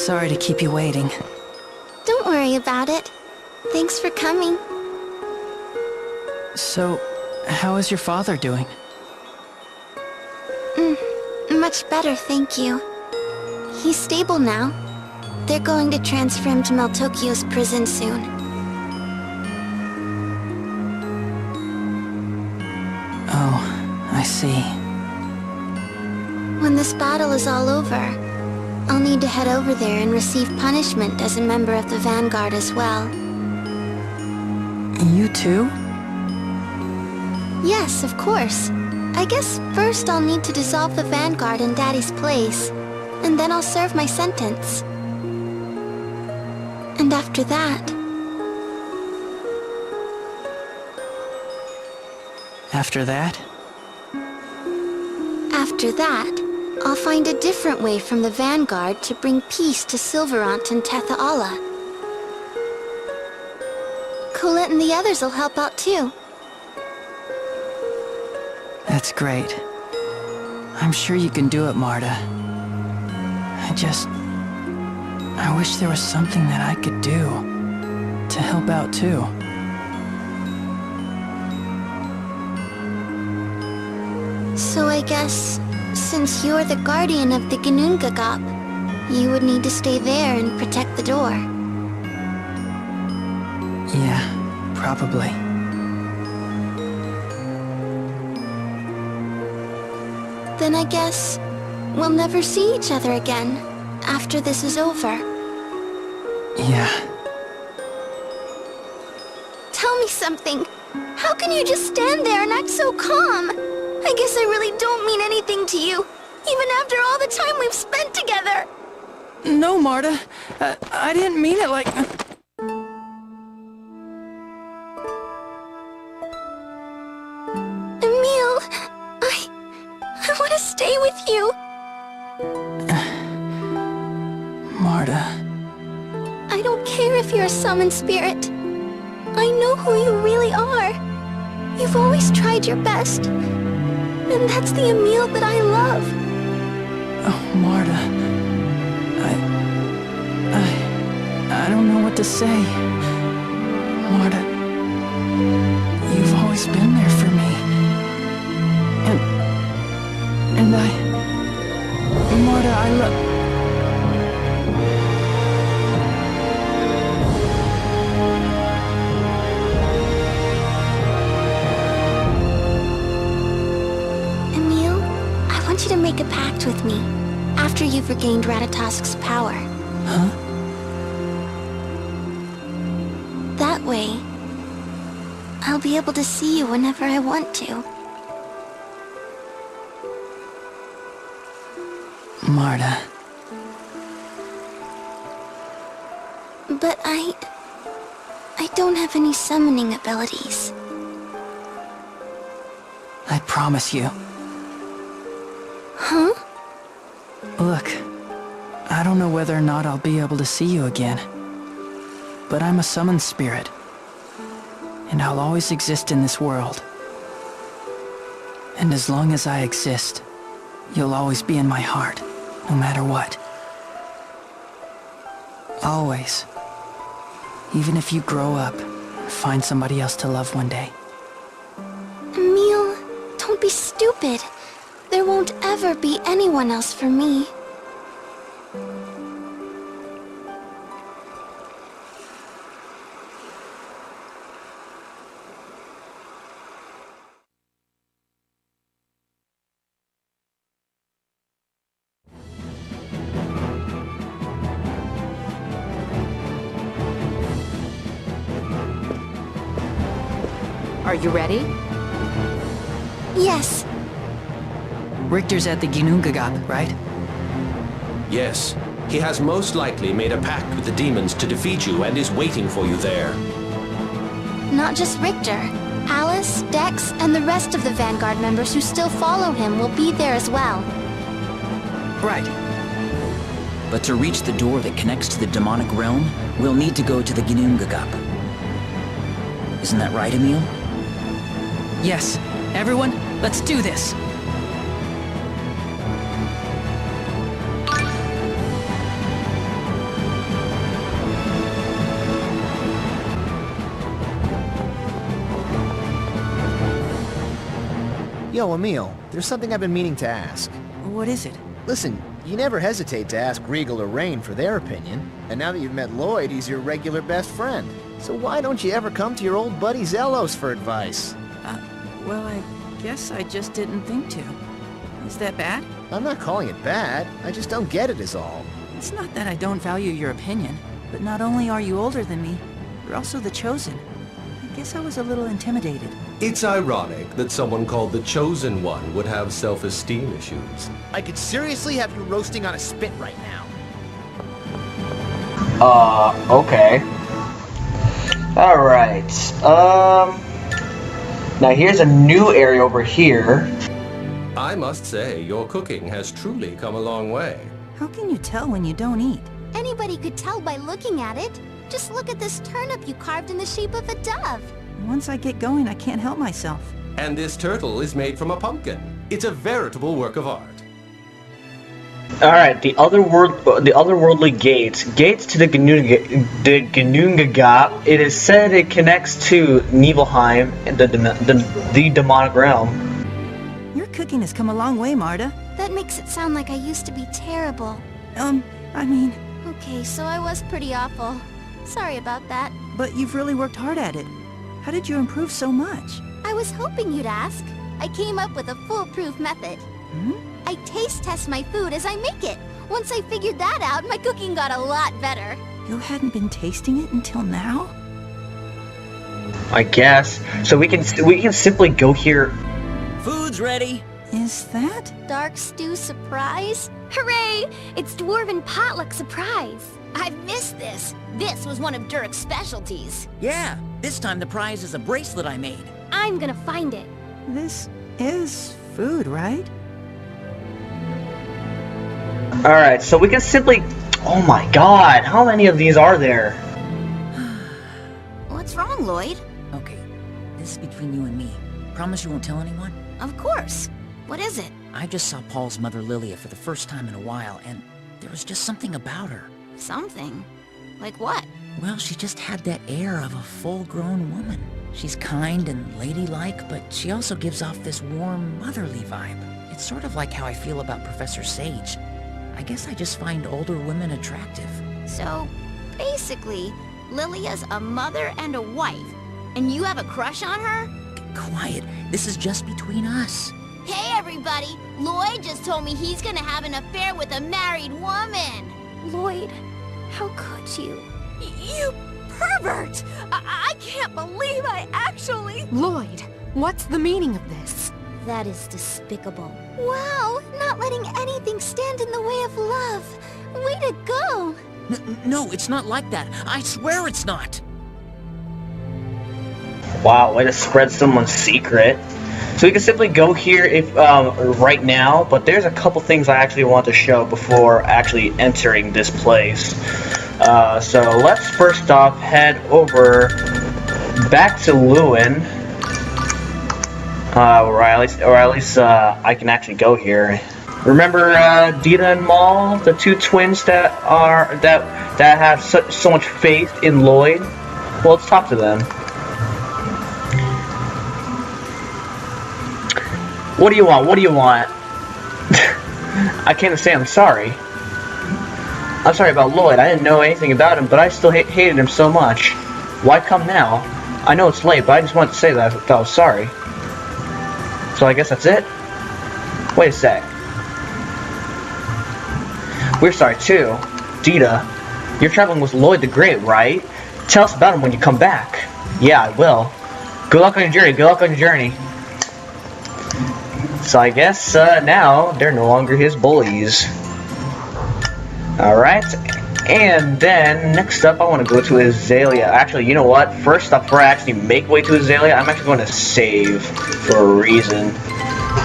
Sorry to keep you waiting. Don't worry about it. Thanks for coming. So, how is your father doing? Much better, thank you. He's stable now. They're going to transfer him to Meltokyo's prison soon. Oh, I see. When this battle is all over, I'll need to head over there and receive punishment as a member of the Vanguard as well. You too? Yes, of course. I guess first I'll need to dissolve the Vanguard in Daddy's place, and then I'll serve my sentence. And after that... After that? After that, I'll find a different way from the Vanguard to bring peace to Silverant and Tethe'alla. Colette and the others will help out too. That's great. I'm sure you can do it, Marta. I wish there was something that I could do to help out too. So I guess, since you're the guardian of the Ginnungagap, you would need to stay there and protect the door. Yeah, probably. Then I guess we'll never see each other again after this is over. Yeah. Tell me something. How can you just stand there and act so calm? I guess I really don't mean anything to you, even after all the time we've spent together. No, Marta. I didn't mean it like... Emil, I want to stay with you. Marta... I don't care if you're a summoned spirit. I know who you really are. You've always tried your best. And that's the Emil that I love. Oh, Marta... I don't know what to say. Marta... You've always been there for me. And Marta, I love... I want you to make a pact with me, after you've regained Ratatosk's power. Huh? That way, I'll be able to see you whenever I want to. Marta... But I don't have any summoning abilities. I promise you. Huh? Look, I don't know whether or not I'll be able to see you again. But I'm a summoned spirit. And I'll always exist in this world. And as long as I exist, you'll always be in my heart, no matter what. Always. Even if you grow up and find somebody else to love one day. Emil, don't be stupid. There won't ever be anyone else for me. Are you ready? Yes. Richter's at the Ginnungagap, right? Yes. He has most likely made a pact with the demons to defeat you and is waiting for you there. Not just Richter. Alice, Dex, and the rest of the Vanguard members who still follow him will be there as well. Right. But to reach the door that connects to the demonic realm, we'll need to go to the Ginnungagap. Isn't that right, Emil? Yes. Everyone, let's do this! Yo, Emil, there's something I've been meaning to ask. What is it? Listen, you never hesitate to ask Regal or Rain for their opinion, and now that you've met Lloyd, he's your regular best friend. So why don't you ever come to your old buddy Zelos for advice? Well, I guess I just didn't think to. Is that bad? I'm not calling it bad, I just don't get it is all. It's not that I don't value your opinion, but not only are you older than me, you're also the Chosen. I guess I was a little intimidated. It's ironic that someone called the Chosen One would have self-esteem issues. I could seriously have you roasting on a spit right now. Okay. Alright, now here's a new area over here. I must say, your cooking has truly come a long way. How can you tell when you don't eat? Anybody could tell by looking at it. Just look at this turnip you carved in the shape of a dove. Once I get going, I can't help myself. And this turtle is made from a pumpkin. It's a veritable work of art. Alright, the otherworldly gates. Gates to the Ginnungagap. It is said it connects to Nibelheim, the demonic realm. Your cooking has come a long way, Marta. That makes it sound like I used to be terrible. I mean... Okay, so I was pretty awful. Sorry about that. But you've really worked hard at it. How did you improve so much? I was hoping you'd ask. I came up with a foolproof method. I taste test my food as I make it. Once I figured that out, my cooking got a lot better. You hadn't been tasting it until now? I guess. So we can simply go here. Food's ready. Is that? Dark stew surprise? Hooray! It's dwarven potluck surprise. I've missed this. This was one of Durk's specialties. Yeah, this time the prize is a bracelet I made. I'm gonna find it. This is food, right? Alright, so we can simply... Oh my god, how many of these are there? What's wrong, Lloyd? Okay, this is between you and me. Promise you won't tell anyone? Of course. What is it? I just saw Paul's mother Lilia for the first time in a while, and there was just something about her. Something? Like what? Well, she just had that air of a full-grown woman. She's kind and ladylike, but she also gives off this warm, motherly vibe. It's sort of like how I feel about Professor Sage. I guess I just find older women attractive. So, basically, Lilia's a mother and a wife, and you have a crush on her? Quiet. This is just between us. Hey, everybody! Lloyd just told me he's gonna have an affair with a married woman! Lloyd, how could you? You pervert! I can't believe I actually... Lloyd, what's the meaning of this? That is despicable. Wow, not letting anything stand in the way of love. Way to go! No, it's not like that. I swear it's not. Wow, way to spread someone's secret. So we can simply go here if right now, but there's a couple things I actually want to show before actually entering this place. So let's first off head over back to Lewin, or at least I can actually go here. Remember Dita and Maul, the two twins that have so much faith in Lloyd? Well, let's talk to them. What do you want? What do you want? I can't say I'm sorry. I'm sorry about Lloyd. I didn't know anything about him, but I still hated him so much. Why come now? I know it's late, but I just wanted to say that I was sorry. So I guess that's it? Wait a sec. We're sorry too. Dita, you're traveling with Lloyd the Great, right? Tell us about him when you come back. Yeah, I will. Good luck on your journey. Good luck on your journey. So I guess now they're no longer his bullies. Alright, and then next up I want to go to Azalea. Actually, you know what? First up, before I actually make way to Azalea, I'm actually going to save for a reason.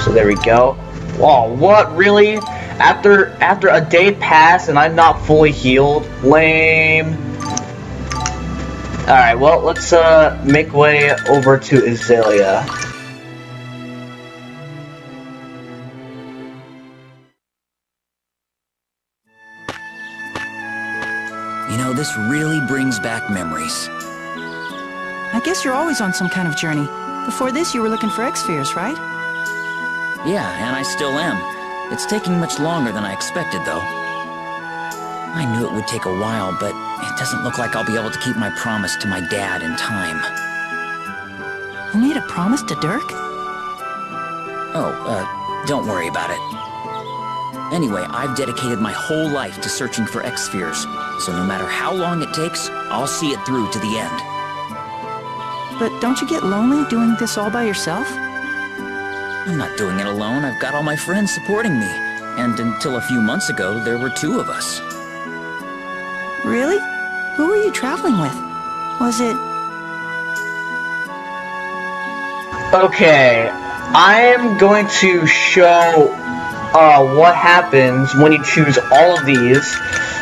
So there we go. Whoa, what? Really? After a day passed and I'm not fully healed? Lame. Alright, well, let's make way over to Azalea. You know, this really brings back memories. I guess you're always on some kind of journey. Before this, you were looking for X-Spheres, right? Yeah, and I still am. It's taking much longer than I expected, though. I knew it would take a while, but it doesn't look like I'll be able to keep my promise to my dad in time. You made a promise to Dirk? Oh, don't worry about it. Anyway, I've dedicated my whole life to searching for X-Spheres, so no matter how long it takes, I'll see it through to the end. But don't you get lonely doing this all by yourself? I'm not doing it alone. I've got all my friends supporting me. And until a few months ago, there were 2 of us. Really? Who were you traveling with? Was it... Okay, I'm going to show what happens when you choose all of these.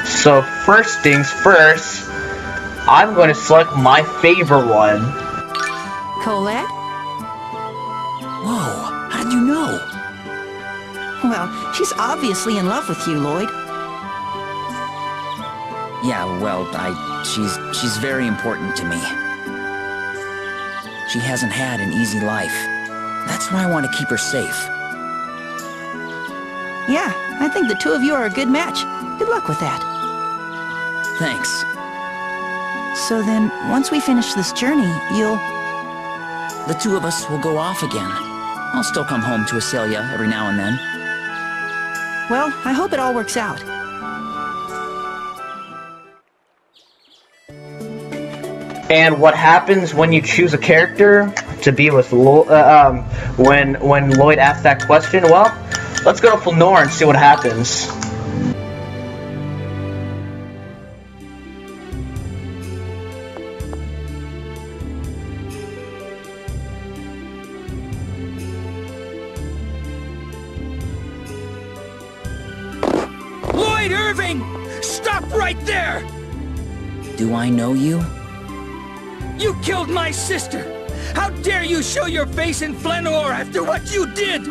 So first things first, I'm going to select my favorite one. Colette? Whoa, how did you know? Well, she's obviously in love with you, Lloyd. Yeah, well, she's very important to me. She hasn't had an easy life. That's why I want to keep her safe. Yeah, I think the 2 of you are a good match. Good luck with that. Thanks. So then, once we finish this journey, you'll... The 2 of us will go off again. I'll still come home to Acelia every now and then. Well, I hope it all works out. And what happens when you choose a character to be with when Lloyd asks that question? Well, let's go to Flanor and see what happens. Lloyd Irving! Stop right there! Do I know you? You killed my sister! How dare you show your face in Flanor after what you did!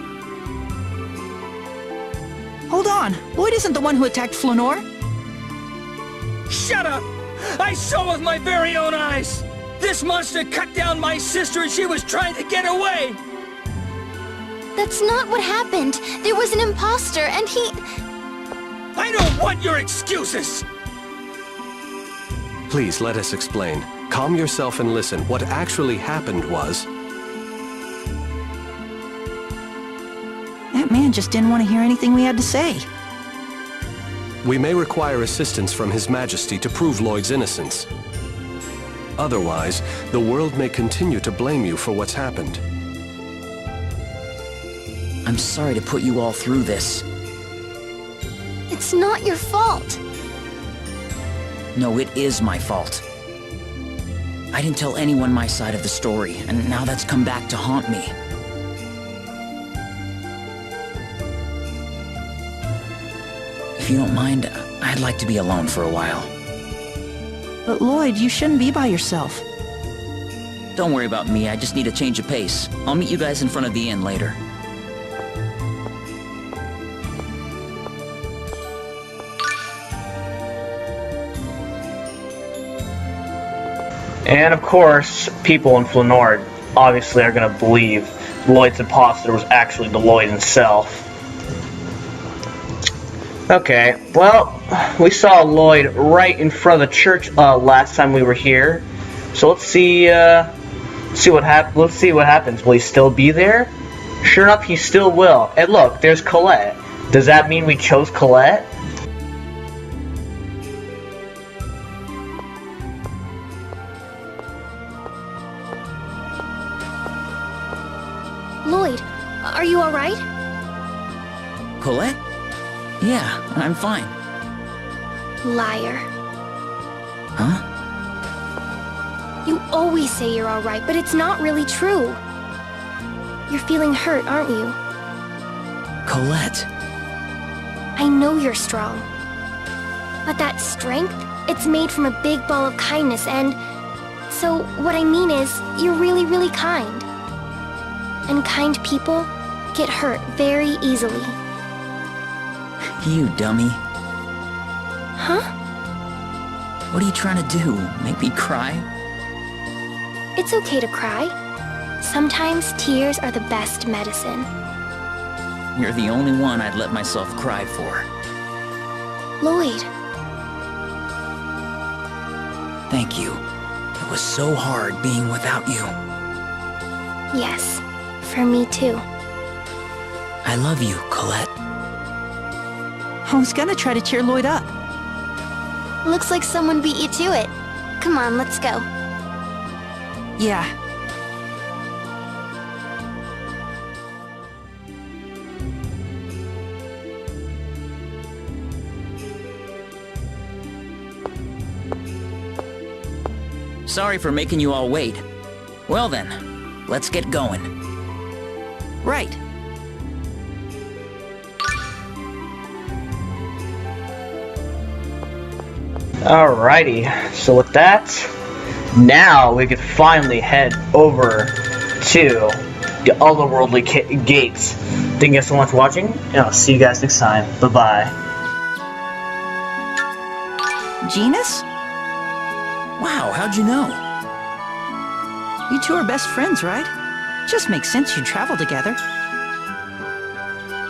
Hold on, Lloyd isn't the one who attacked Flanor. Shut up! I saw with my very own eyes! This monster cut down my sister and she was trying to get away! That's not what happened. There was an imposter, and he... I don't want your excuses! Please let us explain. Calm yourself and listen. What actually happened was... That man just didn't want to hear anything we had to say. We may require assistance from His Majesty to prove Lloyd's innocence. Otherwise, the world may continue to blame you for what's happened. I'm sorry to put you all through this. It's not your fault. No, it is my fault. I didn't tell anyone my side of the story, and now that's come back to haunt me. If you don't mind, I'd like to be alone for a while. But Lloyd, you shouldn't be by yourself. Don't worry about me, I just need a change of pace. I'll meet you guys in front of the inn later. And of course, people in Flanor obviously are going to believe Lloyd's imposter was actually the Lloyd himself. Okay, well, we saw Lloyd right in front of the church last time we were here. So let's see what happens. Will he still be there? Sure enough, he still will. And look, there's Colette. Does that mean we chose Colette? Lloyd, are you alright? Colette? Yeah, I'm fine. Liar. Huh? You always say you're alright, but it's not really true. You're feeling hurt, aren't you? Colette. I know you're strong. But that strength, it's made from a big ball of kindness, and... So, what I mean is, you're really, really kind. And kind people get hurt very easily. You dummy. Huh? What are you trying to do? Make me cry? It's okay to cry. Sometimes tears are the best medicine. you're the only one I'd let myself cry for. Lloyd. Thank you. It was so hard being without you. Yes, for me too. I love you, Colette. I was gonna try to cheer Lloyd up. Looks like someone beat you to it. Come on, let's go. Yeah. Sorry for making you all wait. Well then, let's get going. Right. Alrighty, so with that, now we can finally head over to the otherworldly gates. Thank you guys so much for watching, and I'll see you guys next time. Bye-bye. Genus? Wow, how'd you know? You two are best friends, right? Just makes sense you'd travel together.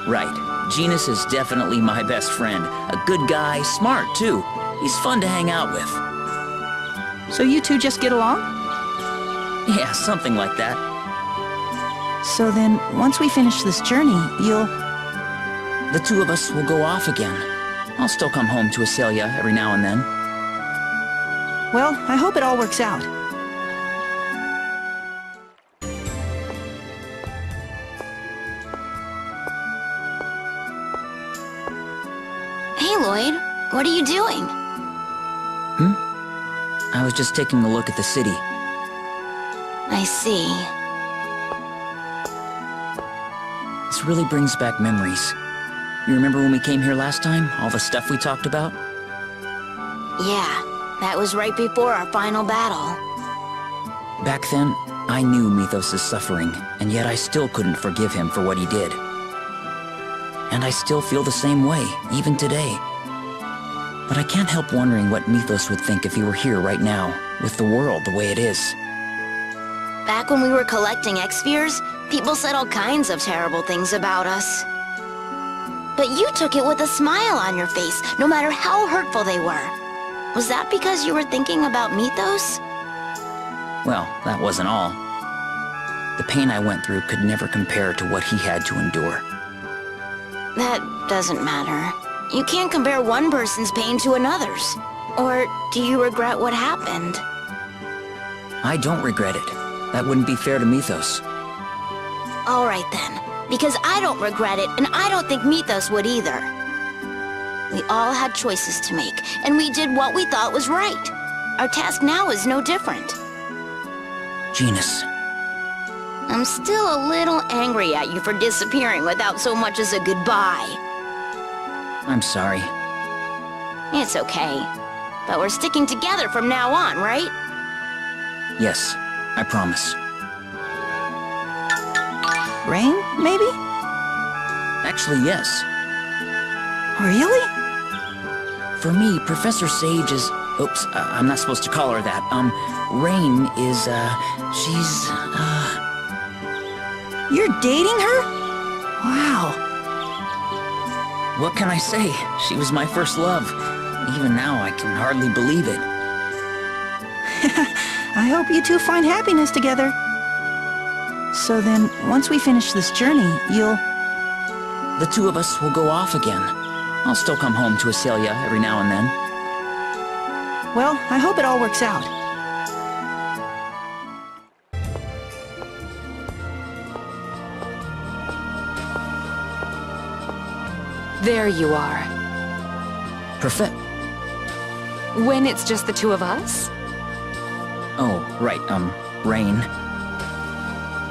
Right. Genus is definitely my best friend. A good guy, smart too. He's fun to hang out with. So you two just get along? Yeah, something like that. So then, once we finish this journey, you'll... The two of us will go off again. I'll still come home to Acelia every now and then. Well, I hope it all works out. Hey, Lloyd. What are you doing? I was just taking a look at the city. I see. This really brings back memories. You remember when we came here last time? All the stuff we talked about? Yeah, that was right before our final battle. Back then, I knew Mythos' suffering, and yet I still couldn't forgive him for what he did. And I still feel the same way, even today. But I can't help wondering what Mythos would think if he were here right now, with the world the way it is. Back when we were collecting X-Spheres, people said all kinds of terrible things about us. But you took it with a smile on your face, no matter how hurtful they were. Was that because you were thinking about Mythos? Well, that wasn't all. The pain I went through could never compare to what he had to endure. That doesn't matter. You can't compare one person's pain to another's. Or do you regret what happened? I don't regret it. That wouldn't be fair to Mythos. All right then. Because I don't regret it, and I don't think Mythos would either. We all had choices to make, and we did what we thought was right. Our task now is no different. Genus. I'm still a little angry at you for disappearing without so much as a goodbye. I'm sorry. It's okay. But we're sticking together from now on, right? Yes, I promise. Rain, maybe? Actually, yes. Really? For me, Professor Sage is... Oops, I'm not supposed to call her that. Rain is, she's, You're dating her? Wow. What can I say? She was my first love. Even now, I can hardly believe it. I hope you two find happiness together. So then, once we finish this journey, you'll... The two of us will go off again. I'll still come home to Acelia every now and then. Well, I hope it all works out. There you are. Perfect. When it's just the two of us? Oh, right, Rain.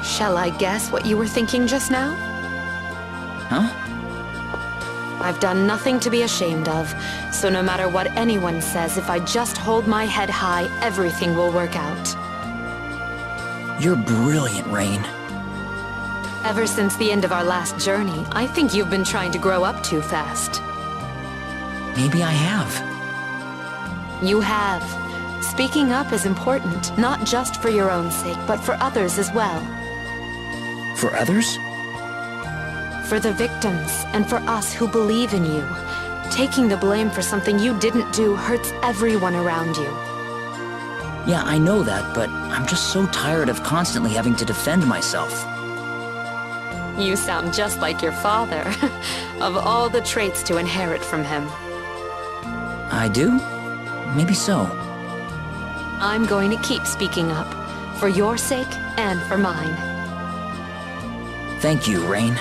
Shall I guess what you were thinking just now? Huh? I've done nothing to be ashamed of, so no matter what anyone says, if I just hold my head high, everything will work out. You're brilliant, Rain. Ever since the end of our last journey, I think you've been trying to grow up too fast. Maybe I have. You have. Speaking up is important, not just for your own sake, but for others as well. For others? For the victims, and for us who believe in you. Taking the blame for something you didn't do hurts everyone around you. Yeah, I know that, but I'm just so tired of constantly having to defend myself. You sound just like your father. Of all the traits to inherit from him. I do? Maybe so. I'm going to keep speaking up. For your sake, and for mine. Thank you, Rain.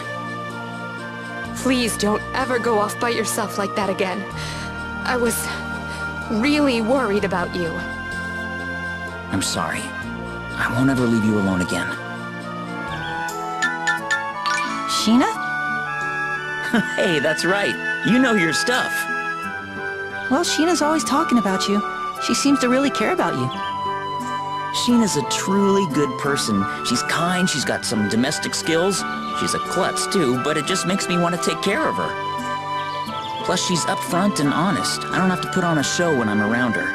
Please don't ever go off by yourself like that again. I was really worried about you. I'm sorry. I won't ever leave you alone again. Sheena? Hey, that's right. You know your stuff. Well, Sheena's always talking about you. She seems to really care about you. Sheena's a truly good person. She's kind, she's got some domestic skills. She's a klutz too, but it just makes me want to take care of her. Plus, she's upfront and honest. I don't have to put on a show when I'm around her.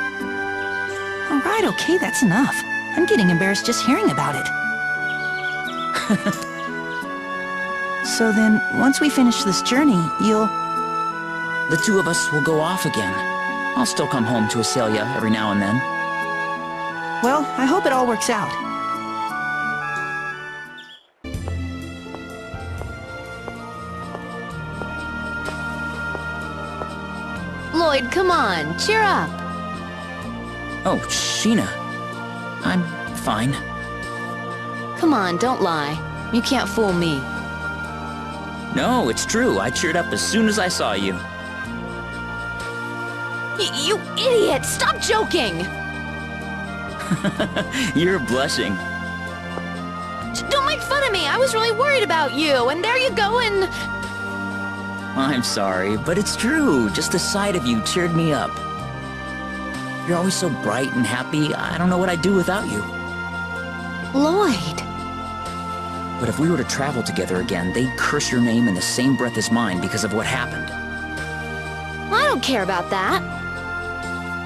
All right, okay, that's enough. I'm getting embarrassed just hearing about it. So then, once we finish this journey, you'll... The two of us will go off again. I'll still come home to Acelia every now and then. Well, I hope it all works out. Lloyd, come on, cheer up. Oh, Sheena. I'm fine. Come on, don't lie. You can't fool me. No, it's true. I cheered up as soon as I saw you. You idiot! Stop joking! You're blushing. Don't make fun of me! I was really worried about you, and there you go and... I'm sorry, but it's true. Just the sight of you cheered me up. You're always so bright and happy. I don't know what I'd do without you. Lloyd! But if we were to travel together again, they'd curse your name in the same breath as mine because of what happened. I don't care about that.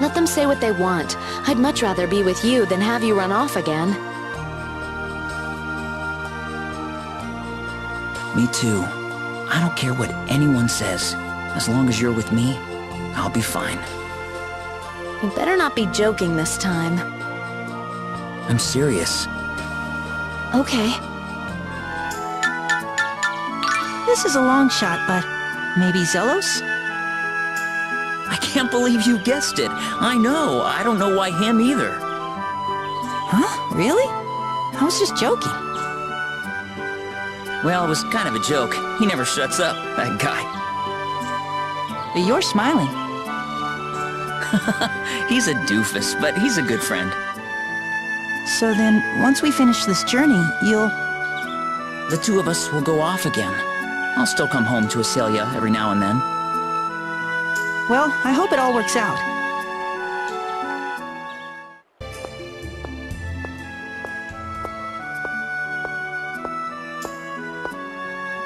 Let them say what they want. I'd much rather be with you than have you run off again. Me too. I don't care what anyone says. As long as you're with me, I'll be fine. You better not be joking this time. I'm serious. Okay. This is a long shot, but maybe Zelos? I can't believe you guessed it. I know. I don't know why him either. Huh? Really? I was just joking. Well, it was kind of a joke. He never shuts up, that guy. But you're smiling. He's a doofus, but he's a good friend. So then, once we finish this journey, you'll... The two of us will go off again. I'll still come home to Acelia every now and then. Well, I hope it all works out.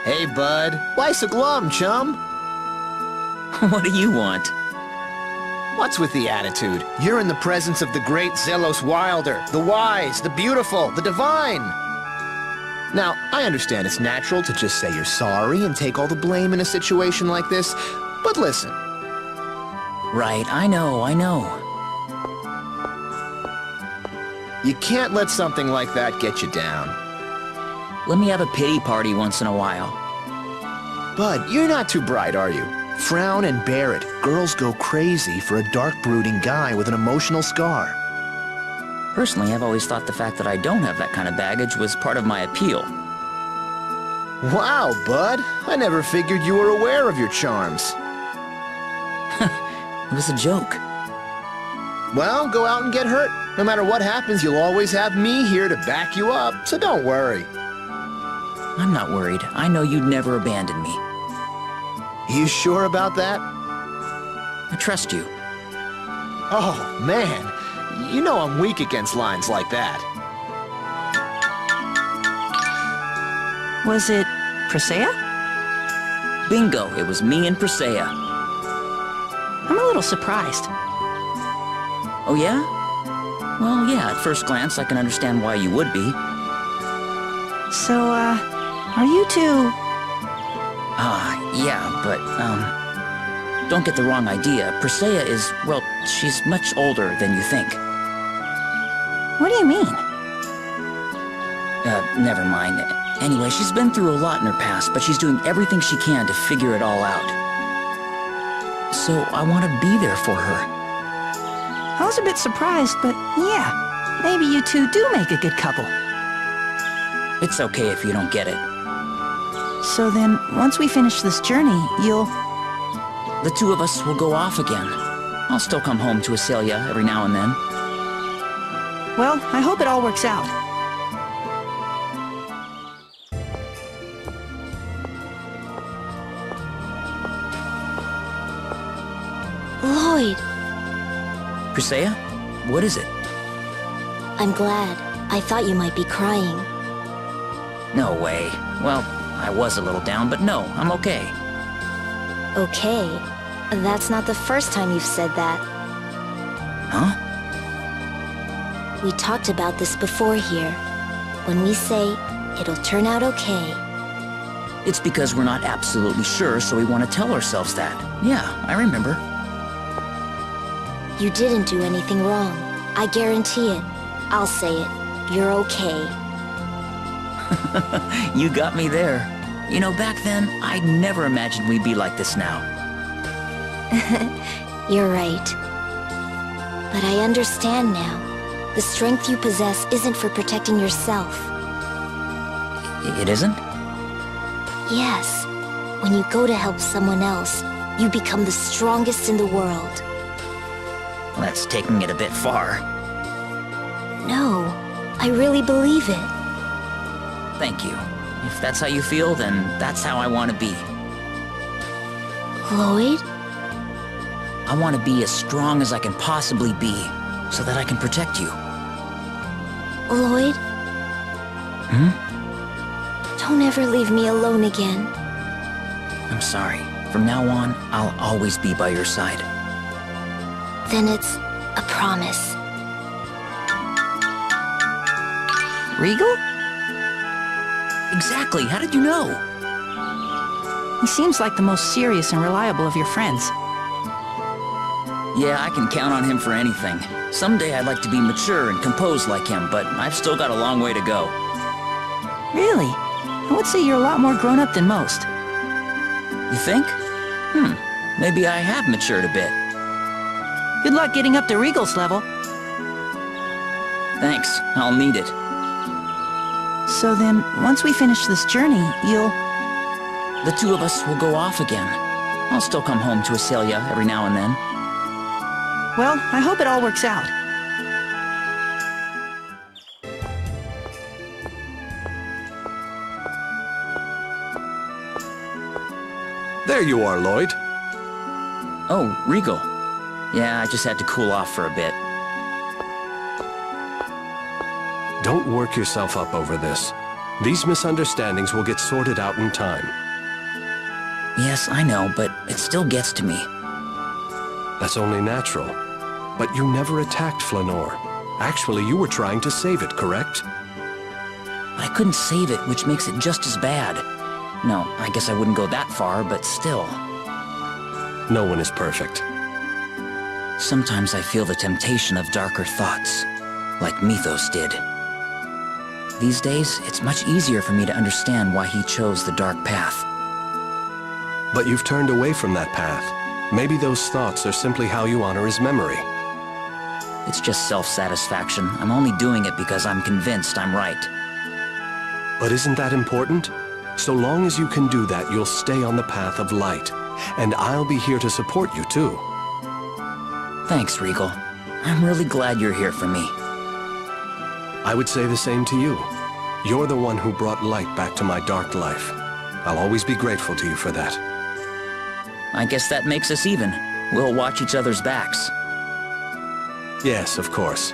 Hey, bud. Why so glum, chum? What do you want? What's with the attitude? You're in the presence of the great Zelos Wilder, the wise, the beautiful, the divine. Now, I understand it's natural to just say you're sorry and take all the blame in a situation like this, but listen. Right, I know. You can't let something like that get you down. Let me have a pity party once in a while. Bud, you're not too bright, are you? Frown and bear it. Girls go crazy for a dark, brooding guy with an emotional scar. Personally, I've always thought the fact that I don't have that kind of baggage was part of my appeal. Wow, Bud. I never figured you were aware of your charms. It was a joke. Well, go out and get hurt. No matter what happens, you'll always have me here to back you up, so don't worry. I'm not worried. I know you'd never abandon me. You sure about that? I trust you. Oh, man. You know I'm weak against lines like that. Was it Presea? Bingo, it was me and Presea. I'm a little surprised. Oh yeah? Well, yeah, at first glance I can understand why you would be. So, are you two... Yeah, but, don't get the wrong idea. Persea is, well, she's much older than you think. What do you mean? Never mind. Anyway, she's been through a lot in her past, but she's doing everything she can to figure it all out. So I want to be there for her. I was a bit surprised, but yeah, maybe you two do make a good couple. It's okay if you don't get it. So then, once we finish this journey, you'll... The two of us will go off again. I'll still come home to Acelia every now and then. Well, I hope it all works out. Lloyd, Persea? What is it? I'm glad. I thought you might be crying. No way. Well, I was a little down, but no, I'm okay. Okay. That's not the first time you've said that. Huh? We talked about this before here. When we say, it'll turn out okay. It's because we're not absolutely sure, so we want to tell ourselves that. Yeah, I remember. You didn't do anything wrong. I guarantee it. I'll say it. You're okay. You got me there. You know, back then, I never imagined we'd be like this now. You're right. But I understand now. The strength you possess isn't for protecting yourself. It isn't? Yes. When you go to help someone else, you become the strongest in the world. Well, that's taking it a bit far. No, I really believe it. Thank you. If that's how you feel, then that's how I want to be. Lloyd? I want to be as strong as I can possibly be, so that I can protect you. Lloyd? Don't ever leave me alone again. I'm sorry. From now on, I'll always be by your side. Then it's a promise. Regal? Exactly. How did you know? He seems like the most serious and reliable of your friends. Yeah, I can count on him for anything. Someday I'd like to be mature and composed like him, but I've still got a long way to go. Really? I would say you're a lot more grown up than most. You think? Maybe I have matured a bit. Good luck getting up to Regal's level. Thanks. I'll need it. So then, once we finish this journey, you'll... The two of us will go off again. I'll still come home to Acelia every now and then. Well, I hope it all works out. There you are, Lloyd. Oh, Regal. Yeah, I just had to cool off for a bit. Don't work yourself up over this. These misunderstandings will get sorted out in time. Yes, I know, but it still gets to me. That's only natural. But you never attacked Flanor. Actually, you were trying to save it, correct? I couldn't save it, which makes it just as bad. No, I guess I wouldn't go that far, but still. No one is perfect. Sometimes I feel the temptation of darker thoughts, like Mythos did. These days, it's much easier for me to understand why he chose the dark path. But you've turned away from that path. Maybe those thoughts are simply how you honor his memory. It's just self-satisfaction. I'm only doing it because I'm convinced I'm right. But isn't that important? So long as you can do that, you'll stay on the path of light. And I'll be here to support you, too. Thanks, Regal. I'm really glad you're here for me. I would say the same to you. You're the one who brought light back to my dark life. I'll always be grateful to you for that. I guess that makes us even. We'll watch each other's backs. Yes, of course.